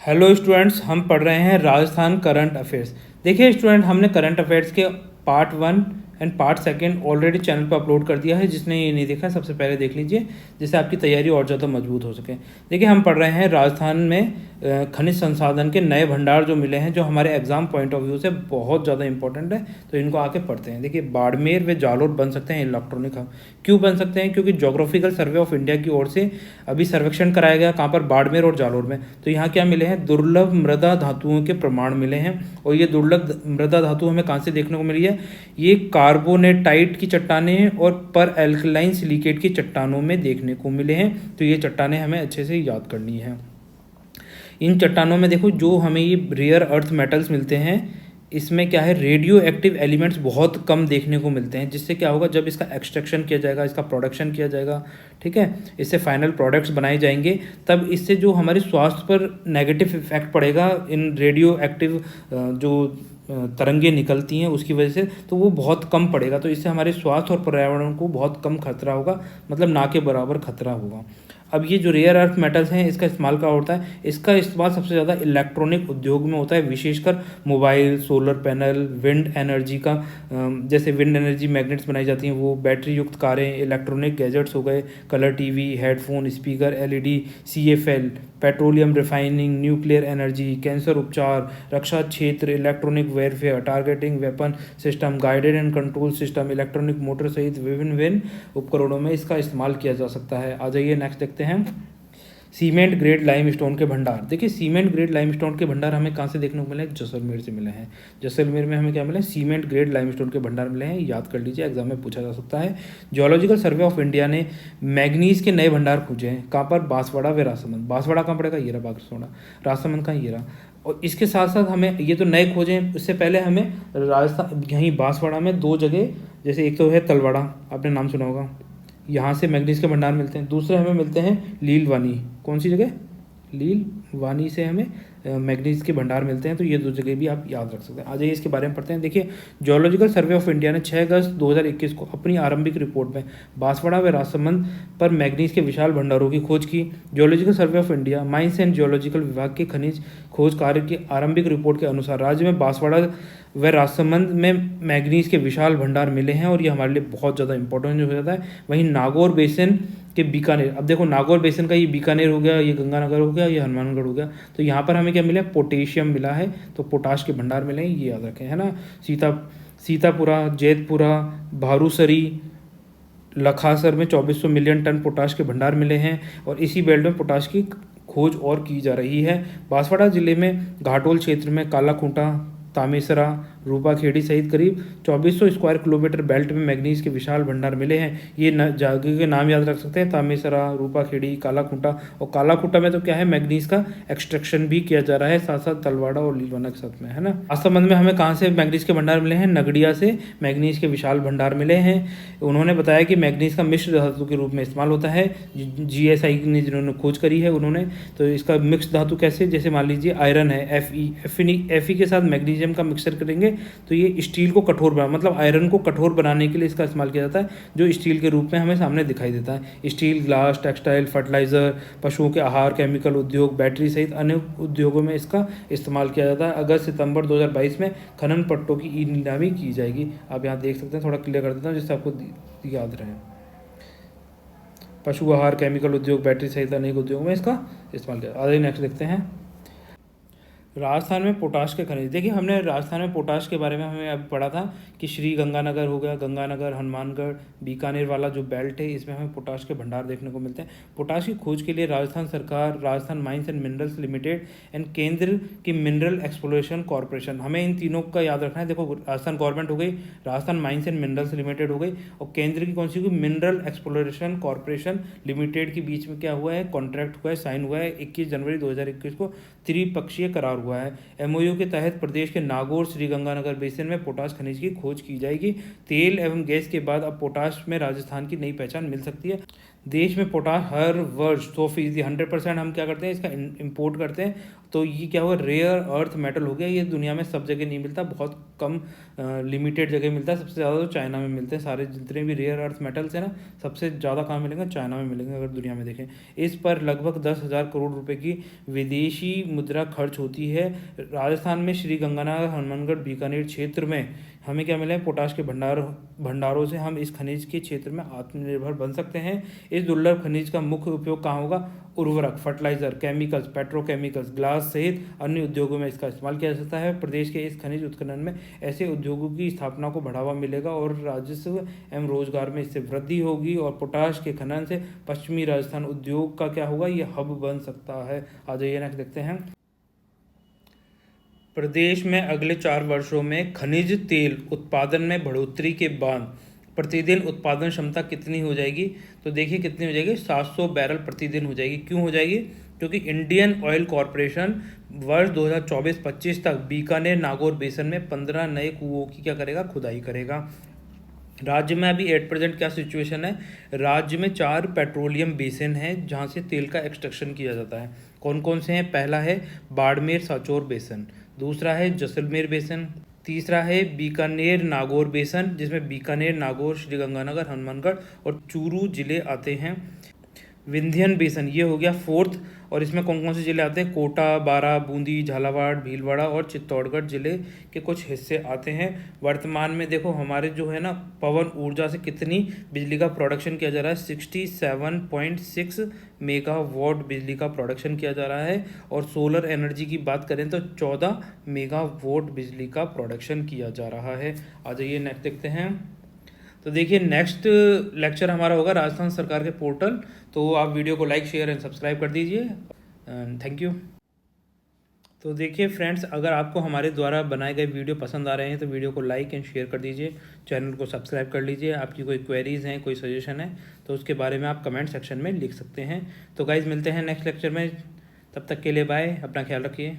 Hello students, हम पढ़ रहे हैं राजस्थान करंट अफेयर्स। देखिए स्टूडेंट, हमने करंट अफेयर्स के part 1 and part 2 already channel पर अपलोड कर दिया है। जिसने ये नहीं देखा सबसे पहले देख लीजिए, जिससे आपकी तैयारी और ज़्यादा मजबूत हो सके। देखिए, हम पढ़ रहे हैं राजस्थान में खनिज संसाधन के नए भंडार जो मिले हैं, जो हमारे एग्जाम पॉइंट ऑफ व्यू से बहुत ज़्यादा इंपॉर्टेंट है, तो इनको आके पढ़ते हैं। देखिए, बाड़मेर व जालोर बन सकते हैं इलेक्ट्रॉनिक हब। क्यों बन सकते हैं? क्योंकि ज्योग्राफिकल सर्वे ऑफ इंडिया की ओर से अभी सर्वेक्षण कराया गया, कहाँ पर? बाड़मेर और जालोर में। तो यहाँ क्या मिले हैं? दुर्लभ मृदा धातुओं के प्रमाण मिले हैं। और ये दुर्लभ मृदा धातु हमें कहाँ से देखने को मिली है? ये कार्बोनेटाइट की चट्टानें और पर एल्कलाइन सिलिकेट की चट्टानों में देखने को मिले हैं। तो ये चट्टानें हमें अच्छे से याद करनी है। इन चट्टानों में देखो, जो हमें ये रेयर अर्थ मेटल्स मिलते हैं, इसमें क्या है, रेडियो एक्टिव एलिमेंट्स बहुत कम देखने को मिलते हैं। जिससे क्या होगा, जब इसका एक्सट्रैक्शन किया जाएगा, इसका प्रोडक्शन किया जाएगा, ठीक है, इससे फाइनल प्रोडक्ट्स बनाए जाएंगे, तब इससे जो हमारे स्वास्थ्य पर नेगेटिव इफेक्ट पड़ेगा, इन रेडियो एक्टिव जो तरंगे निकलती हैं उसकी वजह से, तो वो बहुत कम पड़ेगा। तो इससे हमारे स्वास्थ्य और पर्यावरण को बहुत कम खतरा होगा, मतलब ना के बराबर खतरा होगा। अब ये जो रेयर अर्थ मेटल्स हैं, इसका इस्तेमाल क्या होता है? इसका इस्तेमाल सबसे ज़्यादा इलेक्ट्रॉनिक उद्योग में होता है, विशेषकर mobile, solar panel, wind energy का, जैसे विंड एनर्जी मैग्नेट्स बनाई जाती हैं वो, बैटरी युक्त कारें, इलेक्ट्रॉनिक गैजेट्स हो गए, colour TV, headphone, speaker, LED, CFL, petroleum refining, nuclear energy, cancer उपचार, रक्षा क्षेत्र, electronic warfare, targeting weapon system, guided and control system, electronic motor सहित विभिन्न विभिन्न उपकरणों में इसका इस्तेमाल किया जा सकता है। आ जाइए नेक्स्ट देखते हैं, सीमेंट ग्रेड लाइमस्टोन के भंडार। देखिए, सीमेंट ग्रेड लाइमस्टोन के भंडार हमें कहाँ से देखने को मिले हैं? जैसलमेर से मिले हैं। जैसलमेर में हमें क्या मिले? सीमेंट ग्रेड लाइमस्टोन के भंडार मिले हैं। याद कर लीजिए, एग्जाम में पूछा जा सकता है। जियोलॉजिकल सर्वे ऑफ इंडिया ने मैग्नीज के नए भंडार खोजे हैं। कहाँ पर? बांसवाड़ा व राजसमंद। बांसवाड़ा कहाँ पड़ेगा? ये रहा बांसवाड़ा। राजसमंद कहाँ? ये रहा। और इसके साथ साथ हमें ये तो नए खोजे हैं, उससे पहले हमें राजस्थान यहीं बांसवाड़ा में 2 जगह, जैसे एक तो है तलवाड़ा, आपने नाम सुना होगा, यहाँ से मैग्नीज के भंडार मिलते हैं। दूसरे हमें मिलते हैं लीलवानी। कौन सी जगह? लीलवानी से हमें मैग्नीज के भंडार मिलते हैं। तो ये 2 जगह भी आप याद रख सकते हैं। आ जाइए इसके बारे में पढ़ते हैं। देखिए, जियोलॉजिकल सर्वे ऑफ इंडिया ने 6 अगस्त 2021 को अपनी आरंभिक रिपोर्ट में बांसवाड़ा व राजसमंद पर मैग्नीज के विशाल भंडारों की खोज की। Geological survey of India mines and geological विभाग के खनिज खोज कार्य की आरंभिक रिपोर्ट के अनुसार राज्य में बांसवाड़ा व राजसमंद में मैग्नीज के विशाल भंडार मिले हैं, और ये हमारे लिए बहुत ज़्यादा इंपॉर्टेंट हो जाता है। वहीं नागौर बेसिन के बीकानेर, अब देखो नागौर बेसिन का ये बीकानेर हो गया, ये गंगानगर हो गया, ये हनुमानगढ़ हो गया। तो यहाँ पर हमें क्या मिला? पोटेशियम मिला है, तो पोटाश के भंडार मिले हैं, ये याद रखें, है ना। सीतापुरा, जैतपुरा, भारूसरी, लखासर में 2400 मिलियन टन पोटाश के भंडार मिले हैं, और इसी बेल्ट में पोटाश की खोज और की जा रही है। बांसवाड़ा जिले में घाटोल क्षेत्र में कालाखूंटा, तामेसरा, रूपाखेड़ी सहित करीब 2400 स्क्वायर किलोमीटर बेल्ट में मैग्नीज के विशाल भंडार मिले हैं। ये जगह के नाम याद रख सकते हैं, तामेसरा, रूपाखेड़ी, कालाखूंटा। और कालाखूंटा में तो क्या है, मैग्नीज का एक्सट्रैक्शन भी किया जा रहा है, साथ साथ तलवाड़ा और लीलवाना के साथ में, है ना। इस संबंध में हमें कहाँ से मैग्नीज के भंडार मिले हैं? नगड़िया से मैग्नीज के विशाल भंडार मिले हैं। उन्होंने बताया कि मैग्नीज का मिश्र धातु के रूप में इस्तेमाल होता है। जीएसआई ने जिन्होंने खोज करी है उन्होंने, तो इसका मिक्स धातु कैसे, जैसे मान लीजिए आयरन है, एफ के साथ मैग्नीशियम का मिक्सर करेंगे तो ये स्टील को कठोर बना, मतलब आयरन को कठोर बनाने के लिए इसका इस्तेमाल किया जाता है, जो स्टील के रूप में हमें सामने दिखाई देता है। स्टील, ग्लास, टेक्सटाइल, फर्टिलाइजर, पशुओं के आहार, केमिकल उद्योग, बैटरी सहित अन्य उद्योगों में इसका इस्तेमाल किया जाता है। अगस्त सितंबर 2022 में खनन पट्टों की ई नीलामी की जाएगी। आप यहाँ देख सकते हैं, थोड़ा क्लियर कर देता हूँ जिससे आपको याद रहे। पशु आहार, केमिकल उद्योग, बैटरी सहित अनेक उद्योगों में इसका इस्तेमाल किया। आगे नेक्स्ट देखते हैं, राजस्थान में पोटाश के खनिज। देखिए, हमने राजस्थान में पोटाश के बारे में हमें अभी पढ़ा था कि श्री गंगानगर हो गया, गंगानगर, हनुमानगढ़, बीकानेर वाला जो बेल्ट है, इसमें हमें पोटाश के भंडार देखने को मिलते हैं। पोटाश की खोज के लिए राजस्थान सरकार, Rajasthan mines and minerals limited and केंद्र की मिनरल एक्सप्लोरेशन कॉरपोरेशन, हमें इन तीनों का याद रखना है। देखो, राजस्थान गवर्नमेंट हो गई, Rajasthan mines and minerals limited हो गई, और केंद्र की कौन सी हुई? मिनरल एक्सप्लोरेशन कॉरपोरेशन लिमिटेड के बीच में क्या हुआ है? कॉन्ट्रैक्ट हुआ है, साइन हुआ है 21 जनवरी 2021 को, त्रिपक्षीय करार हुआ है। एमओयू के तहत प्रदेश के नागौर, श्रीगंगानगर बेसिन में पोटाश खनिज की खोज की जाएगी। तेल एवं गैस के बाद अब पोटाश में राजस्थान की नई पहचान मिल सकती है। देश में पोटाश हर वर्ष 100%, 100% हम क्या करते हैं, इसका इम्पोर्ट करते हैं। तो ये क्या हुआ, रेयर अर्थ मेटल हो गया। ये दुनिया में सब जगह नहीं मिलता, बहुत कम लिमिटेड जगह मिलता है। सबसे ज़्यादा तो चाइना में मिलते हैं। सारे जितने भी रेयर अर्थ मेटल्स हैं ना, सबसे ज़्यादा कहाँ मिलेंगे, चाइना में मिलेंगे अगर दुनिया में देखें। इस पर लगभग 10,000 करोड़ रुपए की विदेशी मुद्रा खर्च होती है। राजस्थान में श्री गंगानगर, हनुमानगढ़, बीकानेर क्षेत्र में हमें क्या मिला है, पोटाश के भंडारों से हम इस खनिज के क्षेत्र में आत्मनिर्भर बन सकते हैं। इस दुर्लभ खनिज का मुख्य उपयोग कहाँ होगा, उर्वरक, फर्टिलाइजर, केमिकल्स, पेट्रोकेमिकल्स, ग्लास सहित अन्य उद्योगों में इसका इस्तेमाल किया जा सकता है। प्रदेश के इस खनिज उत्खनन में ऐसे उद्योगों की स्थापना को बढ़ावा मिलेगा और राजस्व एवं रोजगार में इससे वृद्धि होगी। और पोटाश के खनन से पश्चिमी राजस्थान उद्योग का क्या होगा, ये हब बन सकता है। आ जाइए नेक्स्ट देखते हैं। प्रदेश में अगले 4 वर्षों में खनिज तेल उत्पादन में बढ़ोतरी के बाद प्रतिदिन उत्पादन क्षमता कितनी हो जाएगी, तो देखिए कितनी हो जाएगी, 700 बैरल प्रतिदिन हो जाएगी। क्यों हो जाएगी, क्योंकि इंडियन ऑयल कॉरपोरेशन वर्ष 2024-25 तक बीकानेर नागौर बेसन में 15 नए कुओं की क्या करेगा, खुदाई करेगा। राज्य में अभी एट प्रेजेंट क्या सिचुएशन है, राज्य में 4 पेट्रोलियम बेसिन हैं जहां से तेल का एक्सट्रैक्शन किया जाता है। कौन कौन से हैं, पहला है बाड़मेर सांचौर बेसिन, दूसरा है जैसलमेर बेसिन, तीसरा है बीकानेर नागौर बेसिन जिसमें बीकानेर, नागौर, श्रीगंगानगर, हनुमानगढ़ और चूरू जिले आते हैं। विंध्यन बेसिन ये हो गया फोर्थ, और इसमें कौन कौन से जिले आते हैं, कोटा, बारा, बूंदी, झालावाड़, भीलवाड़ा और चित्तौड़गढ़ जिले के कुछ हिस्से आते हैं। वर्तमान में देखो हमारे जो है ना, पवन ऊर्जा से कितनी बिजली का प्रोडक्शन किया जा रहा है, 67.6 मेगावाट बिजली का प्रोडक्शन किया जा रहा है। और सोलर एनर्जी की बात करें तो 14 मेगावाट बिजली का प्रोडक्शन किया जा रहा है। आ जाइए नेक्स्ट देखते हैं। तो देखिए नेक्स्ट लेक्चर हमारा होगा राजस्थान सरकार के पोर्टल। तो आप वीडियो को लाइक, शेयर एंड सब्सक्राइब कर दीजिए। Thank you. तो देखिए फ्रेंड्स, अगर आपको हमारे द्वारा बनाए गए वीडियो पसंद आ रहे हैं तो वीडियो को लाइक एंड शेयर कर दीजिए, चैनल को सब्सक्राइब कर लीजिए। आपकी कोई क्वेरीज़ हैं, कोई सजेशन है तो उसके बारे में आप कमेंट सेक्शन में लिख सकते हैं। तो गाइज़ मिलते हैं नेक्स्ट लेक्चर में, तब तक के लिए बाय, अपना ख्याल रखिए।